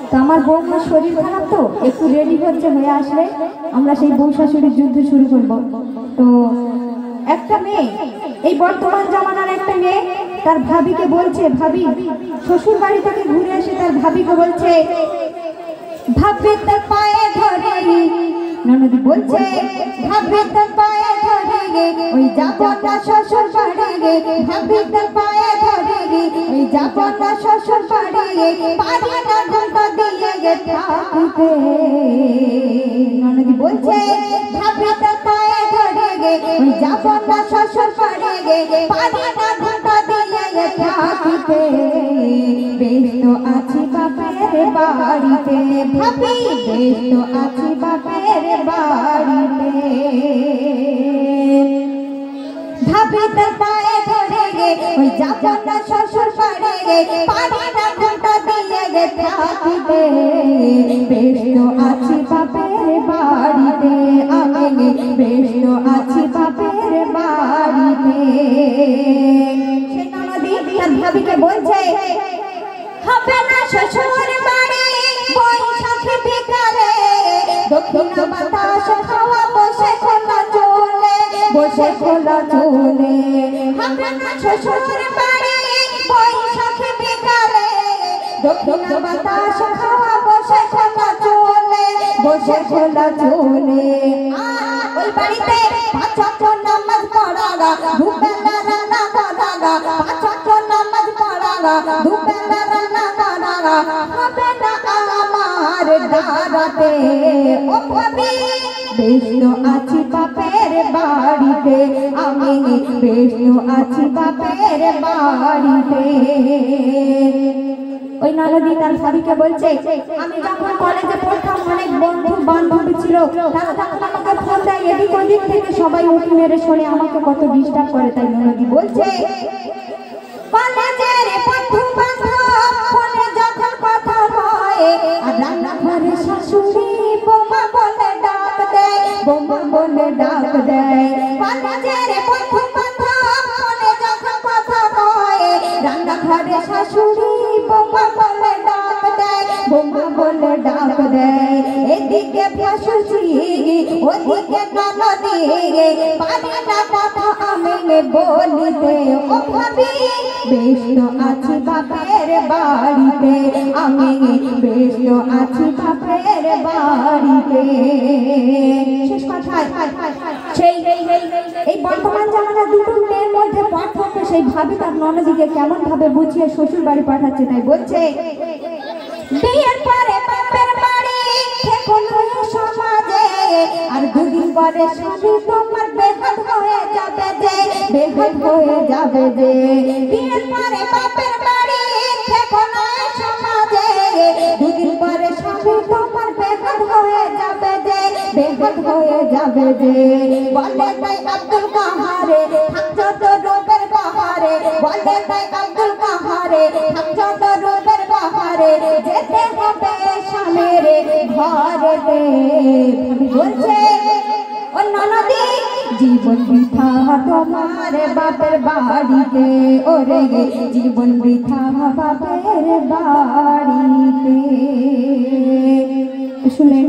তো আমার বৌমার শরীর খারাপ, তো একটু রেডি হচ্ছে, হয়ে আসলে আমরা সেই বউ শাশুড়ির যুদ্ধ শুরু করব। তো একটা মেয়ে, এই বর্তমান জামানার একটা মেয়ে তার ভাবিকে বলছে, ভাবি শ্বশুর বাড়ি থেকে ঘুরে এসে তার ভাবিকে বলছে, ভাবি তার পায়ে ধরে, ননদি বলছে ভাবি তার পায়ে ধরে গে, ওই যাব না শ্বশুর বাড়ি গে, ভাবি তার পায়ে ধরে গে, ওই যাব না শ্বশুর বাড়ি গে, পারি না ঘন্টা দিয়ে গে থাকিতে। ননদি বলছে ভাবি তার পায়ে ধরে গে, ওই যাব না শ্বশুর বাড়ি গে, পারি না ঘন্টা দিয়ে গে থাকিতে। ব্যস্ত আছি বাপের বাড়িতে, ভাবি ব্যস্ত আছি বাপের বাড়িতে, ভাবি তার পায়ে ধরে গে, ওই যাব না শ্বশুর বাড়ি গে, পারি না ঘন্টা দিয়ে গে থাকিতে। ব্যস্ত আছি বাপের বাড়িতে, আমি ব্যস্ত আছি বাপের বাড়িতে। সে ননদি তার ভাবিকে বলছে, হবে না শ্বশুর বাড়ি বৈশাখী বিকালে, দক্ষিণ বাতাস খাওয়া বসে খোলা চলে, বসে খোলা চলে। হবে না শ্বশুর বাড়ি বৈশাখী বিকালে, দক্ষিণ বাতাস খাওয়া বসে খোলা চলে, বসে খোলা চলে। ওই বাড়িতে পাঁচ ওয়াক্ত নামাজ পড়া গা, দুবেলা রান্না করা গা, পাঁচ ওয়াক্ত নামাজ পড়া গা, দুবেলা রান্না করা গা, হবে না আমার দাঁড়াতে। ও ভাবি ব্যস্ত আছি বাপের বাড়িতে, আমি ব্যস্ত আছি বাপের বাড়িতে। ওই ননদি তার ভাবিকে বলছে, আমি যখন কলেজে পড়তাম অনেক বন্ধু বান্ধবী ছিল, তারা তখন আমাকে ফোন দেয়, এদিক ওদিক থেকে সবাই উঠি মেরে শোনে, আমাকে কত ডিস্টার্ব করে। তাই ননদি বলছে, কলেজের বন্ধু বান্ধব ফোনে যখন কথা হয়, আর রান্নাঘরে শাশুড়ি বৌমা বলে ডাক দেয়, বৌমা বলে ডাক দেয়। কলেজের বন্ধু বান্ধব ফোনে যখন কথা হয়, রান্নাঘরে শাশুড়ি বৌমা বলে ডাক দেয়, বৌমা বলে ডাক দেয়। এদিকে শাশুড়ি ওদিকে ননদি, পারি না কথা আমি বলিতে। ও ভাবি ব্যস্ত আছি বাপের বাড়িতে, আমি ব্যস্ত আছি বাপের বাড়িতে। শেষ কথায় সেই এই বর্তমান জামানার দুটো মেয়ের মধ্যে পার্থক্য, সেই ভাবি তার ননদিকে কেমন ভাবে বুঝিয়ে শ্বশুর বাড়ি পাঠাচ্ছে। তাই বলছে, বিয়ের পরে বাপের বাড়ি কোনো সমাজে, আর দুদিন পরে স্বামী তোমার বেহাত হয়ে যাবে যে, বেহাত হয়ে যাবে যে। বিয়ের পরে বাপের বাড়ি কোনো সমাজে, দুদিন পরে স্বামী তোমার বেহাত হয়ে যাবে যে, বেহাত হয়ে যাবে যে। বলে তাই আব্দুল কাহারে থাকছো তো রূপের বাহারে, বলে তাই আব্দুল কাহারে থাকছো তো রূপের বাহারে, যেতে হবে স্বামীর ঘরেতে। বলছে ও ননদি, জীবন বৃথা তোমার বাপের বাড়িতে, ওরে জীবন বৃথা বাপের বাড়িতে। শুনলেন?